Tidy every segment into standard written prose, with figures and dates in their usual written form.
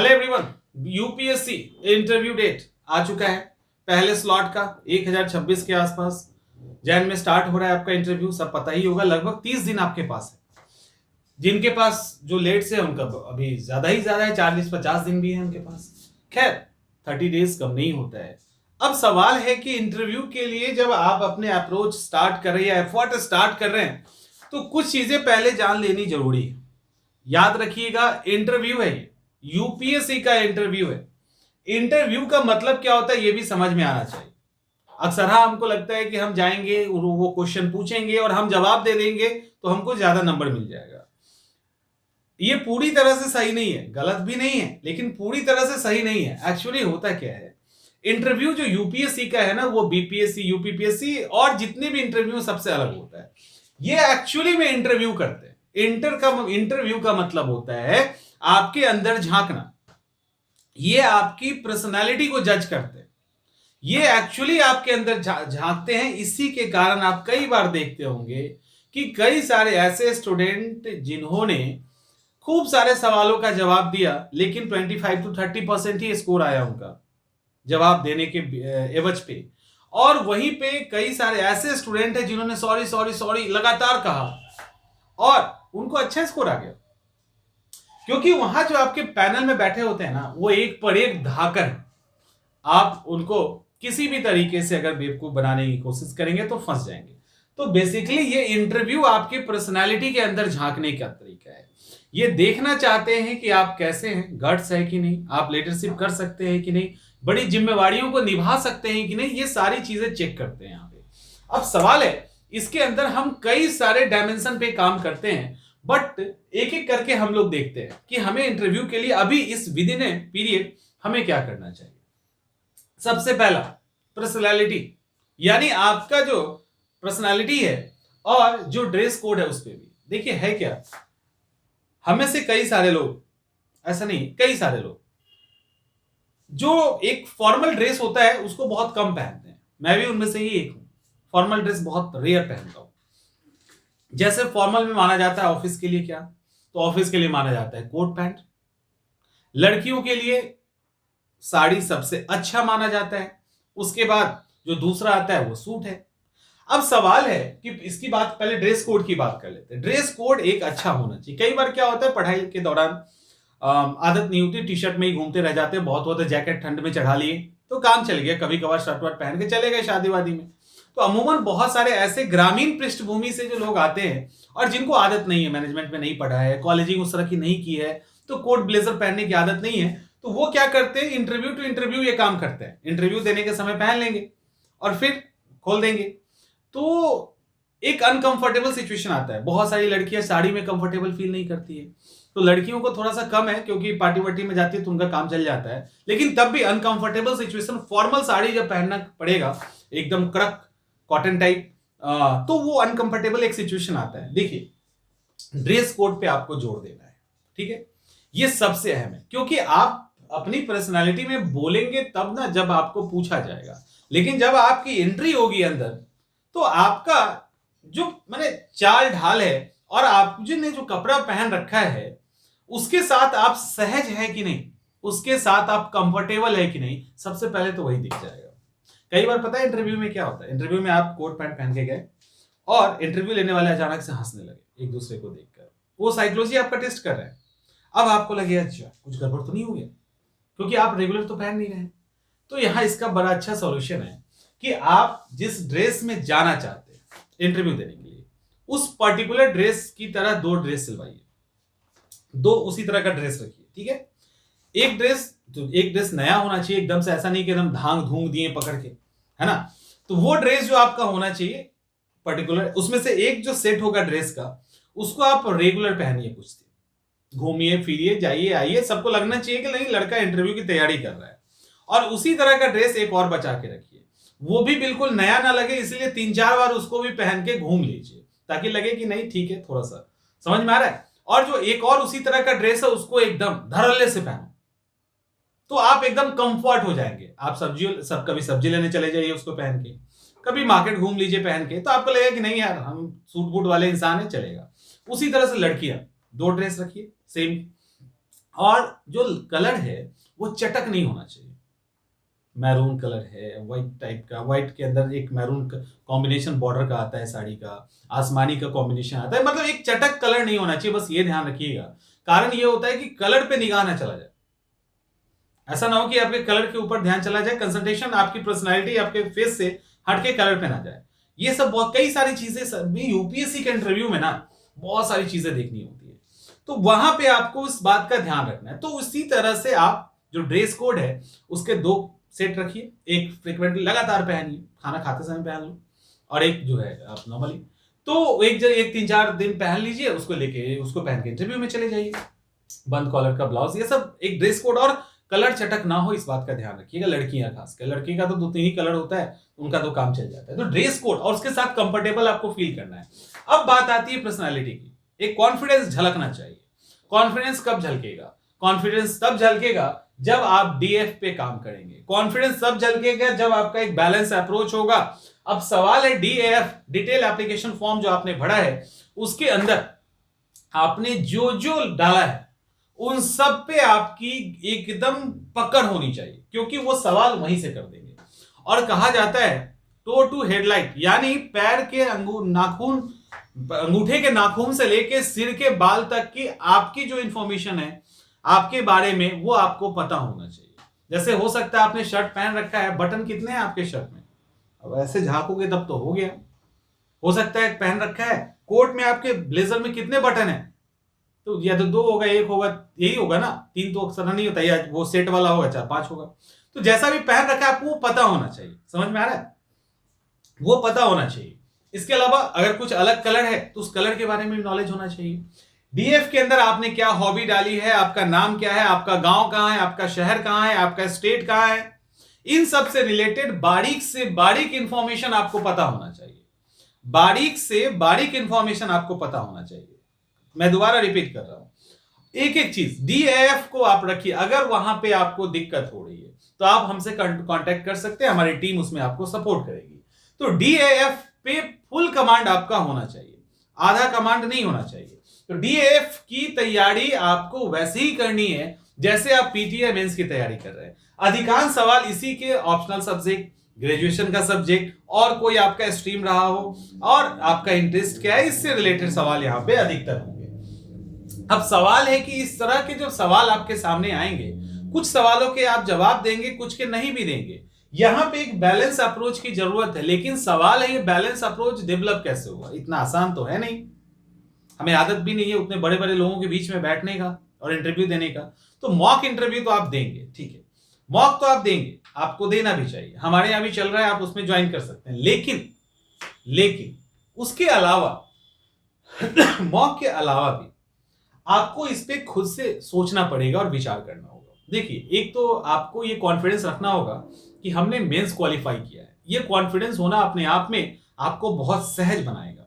Hello everyone, UPSC interview date आ चुका है। पहले स्लॉट का 1026 के आसपास जैन में स्टार्ट हो रहा है आपका इंटरव्यू। सब पता ही होगा, लगभग 30 दिन आपके पास है। जिनके पास जो लेट से है उनका अभी ज्यादा ही ज्यादा है, 40-50 दिन भी है उनके पास। खैर, 30 डेज कम नहीं होता है। अब सवाल है कि इंटरव्यू के लिए जब आप अपने अप्रोच स्टार्ट कर रहे हैं या एफर्ट स्टार्ट कर रहे हैं, तो कुछ चीजें पहले जान लेनी जरूरी है। याद रखिएगा, इंटरव्यू है, यूपीएससी का इंटरव्यू है। इंटरव्यू का मतलब क्या होता है ये भी समझ में आना चाहिए। अक्सर हमको लगता है कि हम जाएंगे, वो क्वेश्चन पूछेंगे और हम जवाब दे देंगे तो हमको ज्यादा नंबर मिल जाएगा। ये पूरी तरह से सही नहीं है, गलत भी नहीं है, लेकिन पूरी तरह से सही नहीं है। एक्चुअली होता क्या है, इंटरव्यू जो यूपीएससी का है ना, वो बीपीएससी, यूपीपीएससी और जितने भी इंटरव्यू सबसे अलग होता है। ये एक्चुअली में इंटरव्यू करते हैं। इंटरव्यू का मतलब होता है आपके अंदर झांकना। ये आपकी पर्सनालिटी को जज करते हैं। ये एक्चुअली आपके अंदर झांकते हैं। इसी के कारण आप कई बार देखते होंगे कि कई सारे ऐसे स्टूडेंट जिन्होंने खूब सारे सवालों का जवाब दिया, लेकिन 25 to 30% ही स्कोर आया उनका जवाब देने के एवज पे। और वहीं पे कई सारे ऐसे स्टूडेंट हैं जिन्होंने सॉरी सॉरी सॉरी लगातार कहा और उनको अच्छा स्कोर आ गया। क्योंकि वहां जो आपके पैनल में बैठे होते हैं ना, वो एक पर एक धाकर है। आप उनको किसी भी तरीके से अगर बेवकूफ बनाने की कोशिश करेंगे तो फंस जाएंगे। तो बेसिकली ये इंटरव्यू आपकी पर्सनालिटी के अंदर झांकने का तरीका है। ये देखना चाहते हैं कि आप कैसे हैं, गट्स है कि नहीं, आप लीडरशिप कर सकते हैं कि नहीं, बड़ी जिम्मेवारियों को निभा सकते हैं कि नहीं, ये सारी चीजें चेक करते हैं यहाँ पे। अब सवाल है, इसके अंदर हम कई सारे डायमेंशन पे काम करते हैं, बट एक एक करके हम लोग देखते हैं कि हमें इंटरव्यू के लिए अभी इस विद इन पीरियड हमें क्या करना चाहिए। सबसे पहला, पर्सनालिटी, यानी आपका जो पर्सनालिटी है और जो ड्रेस कोड है उस पर भी देखिए है क्या। हमें से कई सारे लोग, ऐसा नहीं, कई सारे लोग जो एक फॉर्मल ड्रेस होता है उसको बहुत कम पहनते हैं। मैं भी उनमें से ही एक हूं। फॉर्मल ड्रेस बहुत रेयर पहनता हूं। जैसे फॉर्मल में माना जाता है ऑफिस के लिए, क्या तो ऑफिस के लिए माना जाता है कोट पैंट। लड़कियों के लिए साड़ी सबसे अच्छा माना जाता है। उसके बाद जो दूसरा आता है वो सूट है। अब सवाल है कि इसकी बात, पहले ड्रेस कोड की बात कर लेते हैं। ड्रेस कोड एक अच्छा होना चाहिए। कई बार क्या होता है, पढ़ाई के दौरान आदत नहीं होती, टी शर्ट में ही घूमते रह जाते हैं। बहुत होता है जैकेट ठंड में चढ़ा लिए तो काम चल गया, कभी कभार शर्ट वर्ट पहन के चले गए शादी वादी में। तो अमूमन बहुत सारे ऐसे ग्रामीण पृष्ठभूमि से जो लोग आते हैं और जिनको आदत नहीं है, मैनेजमेंट में नहीं पढ़ा है, कॉलेजिंग उस तरह की नहीं की है, तो कोट ब्लेजर पहनने की आदत नहीं है, तो वो क्या करते हैं, इंटरव्यू टू इंटरव्यू ये काम करते हैं। इंटरव्यू देने के समय पहन लेंगे और फिर खोल देंगे। तो एक अनकंफर्टेबल सिचुएशन आता है। बहुत सारी लड़कियां साड़ी में कंफर्टेबल फील नहीं करती है, तो लड़कियों को थोड़ा सा कम है क्योंकि पार्टी वार्टी में जाती है तो उनका काम चल जाता है। लेकिन तब भी अनकंफर्टेबल सिचुएशन, फॉर्मल साड़ी जब पहनना पड़ेगा एकदम कड़क कॉटन टाइप, तो वो अनकंफर्टेबल एक सिचुएशन आता है। देखिए, ड्रेस कोड पे आपको जोर देना है, ठीक है। ये सबसे अहम है क्योंकि आप अपनी पर्सनालिटी में बोलेंगे तब ना, जब आपको पूछा जाएगा। लेकिन जब आपकी एंट्री होगी अंदर, तो आपका जो मैंने चाल ढाल है और आपने जो कपड़ा पहन रखा है उसके साथ आप सहज है कि नहीं, उसके साथ आप कंफर्टेबल है कि नहीं, सबसे पहले तो वही दिख जाएगा। कई बार पता है इंटरव्यू में क्या होता है, इंटरव्यू में आप कोट पैंट पहन के गए और इंटरव्यू लेने वाले अचानक से हंसने लगे एक दूसरे को देखकर। वो साइकोलॉजी आपका टेस्ट कर रहे हैं। अब आपको लगे अच्छा कुछ गड़बड़ तो नहीं हो गया, क्योंकि आप रेगुलर तो पहन नहीं रहे। तो यहां इसका बड़ा अच्छा सॉल्यूशन है कि आप जिस ड्रेस में जाना चाहते हैं इंटरव्यू देने के लिए, उस पर्टिकुलर ड्रेस की तरह दो ड्रेस सिलवाइए, दो उसी तरह का ड्रेस रखिए, ठीक है। एक ड्रेस नया होना चाहिए एकदम से, ऐसा नहीं कि एकदम धांग धूंग दिए पकड़ के, है ना। तो वो ड्रेस जो आपका होना चाहिए पर्टिकुलर, उसमें से एक जो सेट होगा ड्रेस का, उसको आप रेगुलर पहनिए, कुछ दिन घूमिए फिरिए जाइए आइए, सबको लगना चाहिए कि नहीं लड़का इंटरव्यू की तैयारी कर रहा है। और उसी तरह का ड्रेस एक और बचा के रखिए, वो भी बिल्कुल नया ना लगे, इसलिए 3-4 बार उसको भी पहन के घूम लीजिए ताकि लगे कि नहीं ठीक है, थोड़ा सा समझ में आ रहा है। और जो एक और उसी तरह का ड्रेस है उसको एकदम धड़ल्ले से पहनो, तो आप एकदम कंफर्ट हो जाएंगे। आप कभी सब्जी लेने चले जाइए उसको पहन के, कभी मार्केट घूम लीजिए पहन के, तो आपको लगेगा कि नहीं यार हम सूट बूट वाले इंसान है, चलेगा। उसी तरह से लड़कियां, दो ड्रेस रखिए सेम, और जो कलर है वो चटक नहीं होना चाहिए। मैरून कलर है, व्हाइट टाइप का, व्हाइट के अंदर एक मैरून कॉम्बिनेशन बॉर्डर का आता है साड़ी का, आसमानी का कॉम्बिनेशन आता है, मतलब एक चटक कलर नहीं होना चाहिए, बस ये ध्यान रखिएगा। कारण ये होता है कि कलर पे निगाह ना चला जाए, ऐसा ना हो कि आपके कलर के ऊपर ध्यान चला जाए, कंसंट्रेशन आपकी पर्सनालिटी आपके फेस से हटके कलर पे ना जाए। ये सब बहुत कई सारी चीजें सभी यूपीएससी के इंटरव्यू में ना बहुत सारी चीजें देखनी होती है, तो वहां पे आपको इस बात का ध्यान रखना है। तो उसी तरह से आप जो ड्रेस कोड है उसके 2 सेट रखिए, एक फ्रिक्वेंटली लगातार पहनिए, खाना खाते समय पहन लो, और एक जो है आप नॉर्मली, तो एक 3-4 दिन पहन लीजिए, उसको लेके उसको पहन के इंटरव्यू में चले जाइए। बंद कॉलर का ब्लाउज, ये सब एक ड्रेस कोड, और कलर चटक ना हो इस बात का ध्यान रखिएगा। लड़कियां खासकर, लड़की का तो 2-3 ही कलर होता है, उनका तो काम चल जाता है। तो ड्रेस कोड और उसके साथ कंफर्टेबल आपको फील करना है। अब बात आती है पर्सनालिटी की, एक कॉन्फिडेंस झलकना चाहिए। कॉन्फिडेंस कब झलकेगा? कॉन्फिडेंस तब झलकेगा जब आप डीएफ पे काम करेंगे। कॉन्फिडेंस तब झलकेगा जब आपका एक बैलेंस अप्रोच होगा। अब सवाल है डीएफ, डिटेल एप्लीकेशन फॉर्म, जो आपने भरा है उसके अंदर आपने जो जो डाला है उन सब पे आपकी एकदम पकड़ होनी चाहिए, क्योंकि वो सवाल वहीं से कर देंगे। और कहा जाता है टो टू हेडलाइट, यानी पैर के नाखून, अंगूठे के नाखून से लेके सिर के बाल तक की आपकी जो इंफॉर्मेशन है आपके बारे में, वो आपको पता होना चाहिए। जैसे हो सकता है आपने शर्ट पहन रखा है, बटन कितने हैं आपके शर्ट में, अब ऐसे झांकोगे तब तो हो गया। हो सकता है पहन रखा है कोट में, आपके ब्लेजर में कितने बटन है, तो या तो 2 होगा, 1 होगा, यही होगा ना, 3 तो अक्सर नहीं होता, या वो सेट वाला होगा 4-5 होगा। तो जैसा भी पहन रखा है आपको वो पता होना चाहिए। समझ में आ रहा है? वो पता होना चाहिए। इसके अलावा अगर कुछ अलग कलर है तो उस कलर के बारे में भी नॉलेज होना चाहिए। डीएफ के अंदर आपने क्या हॉबी डाली है, आपका नाम क्या है, आपका गांव कहां है, आपका शहर कहां है, आपका स्टेट कहां है, इन सब से रिलेटेड बारीक से बारीक इंफॉर्मेशन आपको पता होना चाहिए। बारीक से बारीक इंफॉर्मेशन आपको पता होना चाहिए। मैं दोबारा रिपीट कर रहा हूं, एक एक चीज डीएफ को आप रखिए। अगर वहां पे आपको दिक्कत हो रही है तो आप हमसे कांटेक्ट कर सकते हैं, हमारी टीम उसमें आपको सपोर्ट करेगी। तो डीएफ पे फुल कमांड आपका होना चाहिए, आधा कमांड नहीं होना चाहिए। तो डीएफ की तैयारी आपको वैसे ही करनी है जैसे आप पीटीए मेंस की तैयारी कर रहे हैं। अधिकांश सवाल इसी के ऑप्शनल सब्जेक्ट, ग्रेजुएशन का सब्जेक्ट, और कोई आपका स्ट्रीम रहा हो और आपका इंटरेस्ट क्या है, इससे रिलेटेड सवाल यहां पे अधिकतर होंगे। अब सवाल है कि इस तरह के जो सवाल आपके सामने आएंगे, कुछ सवालों के आप जवाब देंगे, कुछ के नहीं भी देंगे। यहां पे एक बैलेंस अप्रोच की जरूरत है, लेकिन सवाल है ये बैलेंस अप्रोच डेवलप कैसे होगा? इतना आसान तो है नहीं, हमें आदत भी नहीं है उतने बड़े बड़े लोगों के बीच में बैठने का और इंटरव्यू देने का। तो मॉक इंटरव्यू तो आप देंगे, ठीक है, मॉक तो आप देंगे, आपको देना भी चाहिए, हमारे यहां भी चल रहा है, आप उसमें ज्वाइन कर सकते हैं। लेकिन उसके अलावा मॉक के अलावा भी आपको इस पे खुद से सोचना पड़ेगा और विचार करना होगा। देखिए, एक तो आपको ये कॉन्फिडेंस रखना होगा कि हमने मेंस क्वालिफाई किया है। ये कॉन्फिडेंस होना अपने आप में आपको बहुत सहज बनाएगा,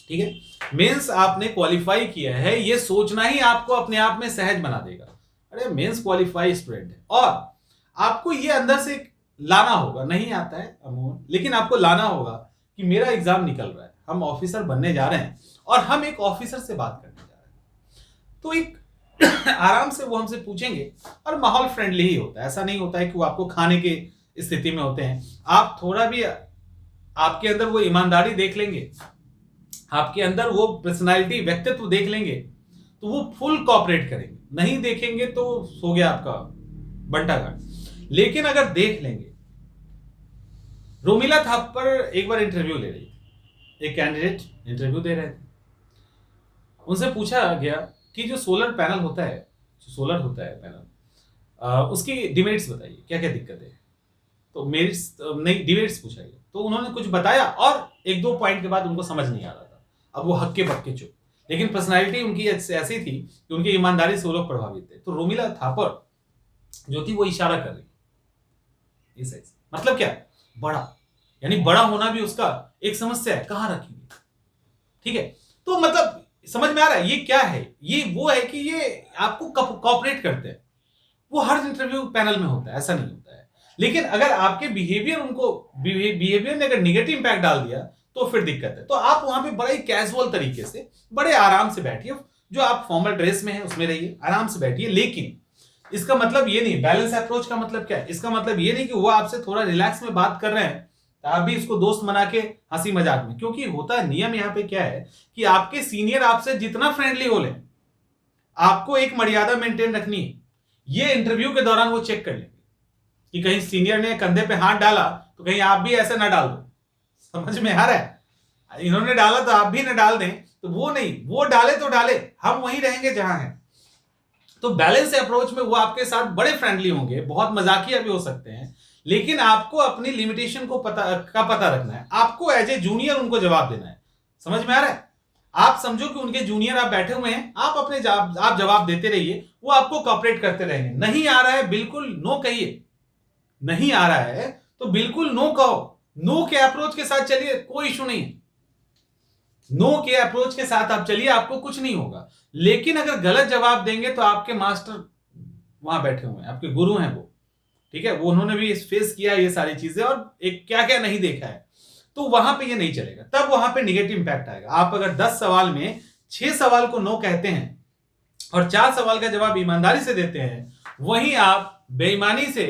ठीक है। मेंस आपने क्वालिफाई किया है, ये सोचना ही आपको अपने आप में सहज बना देगा। अरे मेंस क्वालिफाई स्टूडेंट है, और आपको ये अंदर से लाना होगा, नहीं आता है अमूमन, लेकिन आपको लाना होगा कि मेरा एग्जाम निकल रहा है, हम ऑफिसर बनने जा रहे हैं और हम एक ऑफिसर से बात करने जा रहे हैं। तो एक आराम से वो हमसे पूछेंगे, और माहौल फ्रेंडली ही होता है, ऐसा नहीं होता है कि वो आपको खाने के स्थिति में होते हैं। आप थोड़ा भी आपके अंदर वो ईमानदारी देख लेंगे, आपके अंदर वो पर्सनालिटी, व्यक्तित्व देख लेंगे, तो वो फुल कॉपरेट करेंगे। नहीं देखेंगे तो हो गया आपका बंटा घाट। लेकिन अगर देख लेंगे, रोमिला थापर एक बार इंटरव्यू ले रही थी, एक कैंडिडेट इंटरव्यू दे रहे थे, उनसे पूछा गया कि जो सोलर पैनल होता है, जो सोलर होता है पैनल, उसकी डिमेरिट्स बताइए, क्या क्या दिक्कत है। तो मेरिट्स नहीं, डिमेरिट्स पूछा गया, तो उन्होंने कुछ बताया और 1-2 पॉइंट के बाद उनको समझ नहीं आ रहा था। अब वो हक्के बक्के चुप, लेकिन पर्सनालिटी उनकी ऐसी थी कि उनकी ईमानदारी से वो लोग प्रभावित थे। तो रोमिला थापर जो थी वो इशारा कर रही, इस साइड से, मतलब क्या, बड़ा, यानी बड़ा होना भी उसका एक समस्या है, कहां रखेंगे, ठीक है। तो मतलब समझ में आ रहा है ये क्या है? ये वो है कि ये आपको कॉपरेट करते हैं, वो हर इंटरव्यू पैनल में होता है, ऐसा नहीं होता है। लेकिन अगर आपके बिहेवियर ने अगर निगेटिव इंपैक्ट डाल दिया तो फिर दिक्कत है। तो आप वहां पे बड़ा ही कैजुअल तरीके से, बड़े आराम से बैठिए, जो आप फॉर्मल ड्रेस में है उसमें रहिए, आराम से बैठिए। लेकिन इसका मतलब ये नहीं, बैलेंस अप्रोच का मतलब क्या है, इसका मतलब ये नहीं कि वो आपसे थोड़ा रिलैक्स में बात कर रहे हैं तो आप भी इसको दोस्त बना के हंसी मजाक में, क्योंकि होता है नियम यहाँ पे क्या है कि आपके सीनियर आपसे जितना फ्रेंडली हो ले, आपको एक मर्यादा मेंटेन रखनी है। ये इंटरव्यू के दौरान वो चेक कर लेंगे कि कहीं सीनियर ने कंधे पे हाथ डाला तो कहीं आप भी ऐसे ना डाल दो। समझ में आ रहा है? इन्होंने डाला तो आप भी ना डाल दें, तो वो नहीं, वो डाले तो डाले, हम वहीं रहेंगे जहां हैं। तो बैलेंस अप्रोच में वो आपके साथ बड़े फ्रेंडली होंगे, बहुत मजाकिया भी हो सकते हैं, लेकिन आपको अपनी लिमिटेशन को पता रखना है। आपको एज ए जूनियर उनको जवाब देना है। समझ में आ रहा है? आप समझो कि उनके जूनियर आप बैठे हुए हैं, आप अपने आप जवाब देते रहिए, वो आपको कॉपरेट करते रहेंगे। नहीं आ रहा है बिल्कुल नो कहिए, नहीं आ रहा है तो बिल्कुल नो कहो, नो के अप्रोच के साथ चलिए, कोई इशू नहीं है। नो के अप्रोच के साथ आप चलिए, आपको कुछ नहीं होगा। लेकिन अगर गलत जवाब देंगे तो आपके मास्टर वहां बैठे हुए हैं, आपके गुरु हैं वो, ठीक है, वो उन्होंने भी फेस किया ये सारी चीजें और एक क्या क्या नहीं देखा है, तो वहां पे ये नहीं चलेगा, तब वहां पे निगेटिव इंपैक्ट आएगा। आप अगर 10 सवाल में 6 सवाल को नो कहते हैं और 4 सवाल का जवाब ईमानदारी से देते हैं, वहीं आप बेईमानी से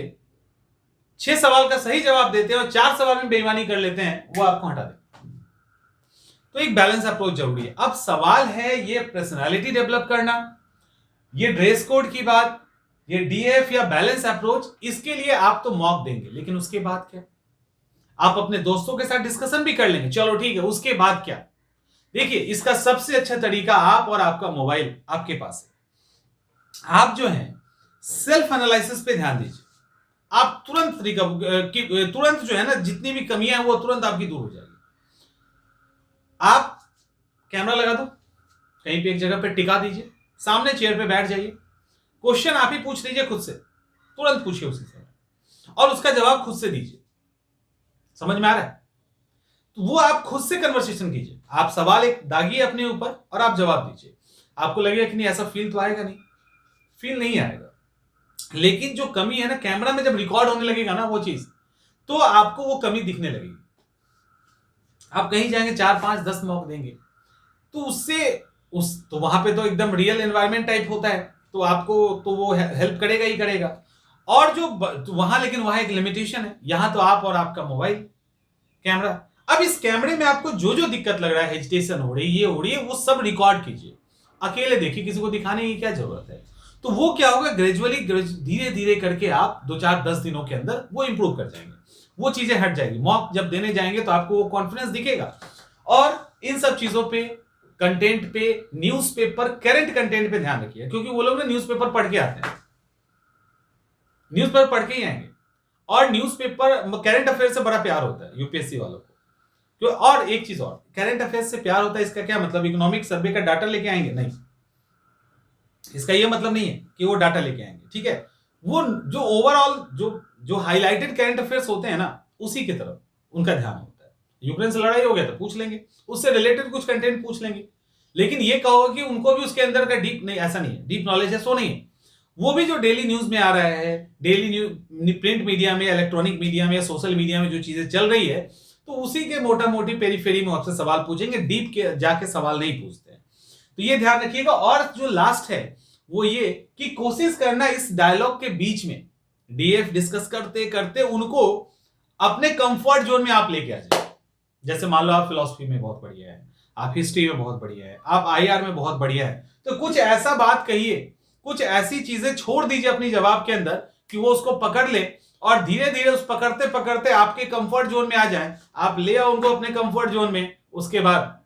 6 सवाल का सही जवाब देते हैं और 4 सवाल में बेईमानी कर लेते हैं, वो आपको हटा देते। तो एक बैलेंस अप्रोच जरूरी है। अब सवाल है ये पर्सनालिटी डेवलप करना, ये ड्रेस कोड की बात, ये डीएफ या बैलेंस अप्रोच, इसके लिए आप तो मॉक देंगे, लेकिन उसके बाद क्या? आप अपने दोस्तों के साथ डिस्कशन भी कर लेंगे, चलो ठीक है, उसके बाद क्या? देखिए, इसका सबसे अच्छा तरीका आप और आपका मोबाइल आपके पास है। आप जो है सेल्फ एनालिसिस पे ध्यान दीजिए। आप तुरंत तुरंत जो है ना, जितनी भी कमियां हैं वो तुरंत आपकी दूर हो जाएगी। आप कैमरा लगा दो, कहीं पे एक जगह पे टिका दीजिए, सामने चेयर पे बैठ जाइए, क्वेश्चन आप ही पूछ लीजिए खुद से, तुरंत पूछिए उसी समय और उसका जवाब खुद से दीजिए। समझ में आ रहा है? तो वो आप खुद से कन्वर्सेशन कीजिए, आप सवाल एक दागिए अपने ऊपर और आप जवाब दीजिए। आपको लगेगा कि नहीं, ऐसा फील तो आएगा नहीं, फील नहीं आएगा, लेकिन जो कमी है ना, कैमरा में जब रिकॉर्ड होने लगेगा ना वो चीज, तो आपको वो कमी दिखने लगेगी। आप कहीं जाएंगे 4, 5, 10 मॉक देंगे तो उससे तो वहां पे तो एकदम रियल एनवायरनमेंट टाइप होता है, तो आपको तो वो हेल्प करेगा ही करेगा। और जो तो वहां, लेकिन वहां एक लिमिटेशन है, यहां तो आप और आपका मोबाइल कैमरा। अब इस कैमरे में आपको जो जो दिक्कत लग रहा है, हेजिटेशन हो रही है, ये हो रही है, वो सब रिकॉर्ड कीजिए, अकेले देखिए, किसी को दिखाने की क्या जरूरत है। तो वो क्या होगा, ग्रेजुअली धीरे धीरे करके आप 2, 4, 10 दिनों के अंदर वो इंप्रूव कर जाएंगे, वो चीजें हट जाएगी। मॉक जब देने जाएंगे तो आपको वो कॉन्फिडेंस दिखेगा। और इन सब चीजों पे, कंटेंट पे, न्यूज़पेपर, करंट कंटेंट पे ध्यान रखिए, क्योंकि वो लोग ना न्यूज़पेपर पढ़ के आते हैं, न्यूज़पेपर पढ़ के ही आएंगे। और न्यूज़पेपर, करंट अफेयर से बड़ा प्यार होता है यूपीएससी वालों को, क्यों? और एक चीज और, करंट अफेयर से प्यार होता है, इसका क्या मतलब इकोनॉमिक सर्वे का डाटा लेके आएंगे? नहीं, इसका यह मतलब नहीं है कि वो डाटा लेके आएंगे, ठीक है। वो जो ओवरऑल जो हाईलाइटेड करंट अफेयर्स होते हैं ना, उसी की तरफ उनका ध्यान होता है। यूक्रेन से लड़ाई हो गया तो पूछ लेंगे, उससे रिलेटेड कुछ कंटेंट पूछ लेंगे, लेकिन ये कहो कि उनको भी उसके अंदर का डीप, नहीं, ऐसा नहीं है, डीप नॉलेज है, सो नहीं है। वो भी जो डेली न्यूज में आ रहा है, डेली न्यूज, प्रिंट मीडिया में, इलेक्ट्रॉनिक मीडिया में या सोशल मीडिया में जो चीजें चल रही है, तो उसी के मोटा मोटी पेरीफेरी में आपसे सवाल पूछेंगे, डीप के जाके सवाल नहीं पूछते हैं। तो ये ध्यान रखिएगा। और जो लास्ट है वो ये कि कोशिश करना इस डायलॉग के बीच में डीएफ डिस्कस करते करते उनको अपने कंफर्ट जोन में आप लेके आ जाए। जैसे मान लो आप फिलॉसफी में बहुत बढ़िया है, आप हिस्ट्री में बहुत बढ़िया है, आप आईआर में बहुत बढ़िया है, तो कुछ ऐसा बात कहिए, कुछ ऐसी चीजें छोड़ दीजिए अपनी जवाब के अंदर कि वो उसको पकड़ ले और धीरे धीरे उस पकड़ते पकड़ते आपके कंफर्ट जोन में आ जाए। आप ले आओ उनको अपने कंफर्ट जोन में, उसके बाद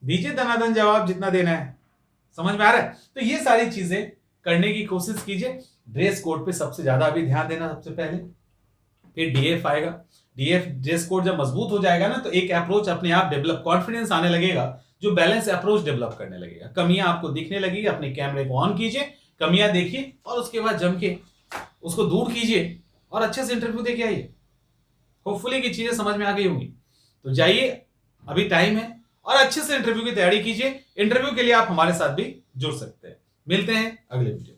दीजिए दनादन जवाब जितना देना है। समझ में आ रहा है? तो ये सारी चीजें करने की कोशिश कीजिए। ड्रेस कोड पे सबसे ज्यादा अभी ध्यान देना सबसे पहले, फिर डीएफ आएगा। डीएफ ड्रेस कोड जब मजबूत हो जाएगा ना, तो एक अप्रोच अपने आप डेवलप, कॉन्फिडेंस आने लगेगा, जो बैलेंस अप्रोच डेवलप करने लगेगा। कमियां आपको दिखने लगेगी, अपने कैमरे को ऑन कीजिए, कमियां देखिए और उसके बाद जम के उसको दूर कीजिए और अच्छे से इंटरव्यू देके आइए। होपफुली की चीजें समझ में आ गई होंगी। तो जाइए, अभी टाइम है, और अच्छे से इंटरव्यू की तैयारी कीजिए। इंटरव्यू के लिए आप हमारे साथ भी जुड़ सकते हैं। मिलते हैं अगले वीडियो।